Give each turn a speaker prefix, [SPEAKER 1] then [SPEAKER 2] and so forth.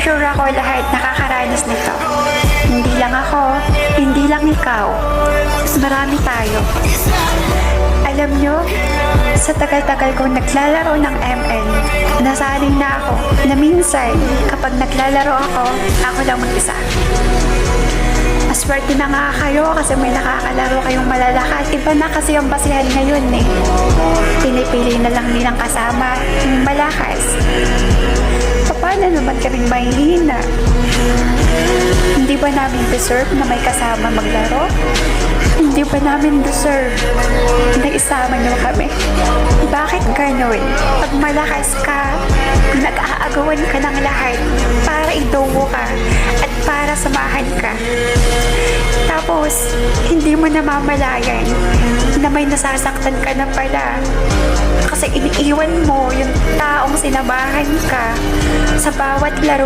[SPEAKER 1] sure ako lahat nakakaranas nito. Hindi lang ako, hindi lang ikaw. Mas marami tayo. Alam nyo, sa tagal-tagal kong naglalaro ng ML, nasaling na ako na minsan kapag naglalaro ako lang mag-isa. Maswerte na nga kayo kasi may nakakalaro kayong malalakas. Iba na kasi ang basihan ngayon eh. Pinipili na lang nilang kasama yung malakas. Paano naman kaming mahihina? Hindi ba namin deserve na may kasama maglaro? Hindi ba namin deserve na isama niyo kami? Bakit ganun? Pag malakas ka, nag-aagawan ka ng lahat para idowo ka at para samahan ka. Tapos, hindi mo namamalayan na may nasasaktan ka na pala. Kasi iniiwan mo yung taong sinamahan ka sa bawat laro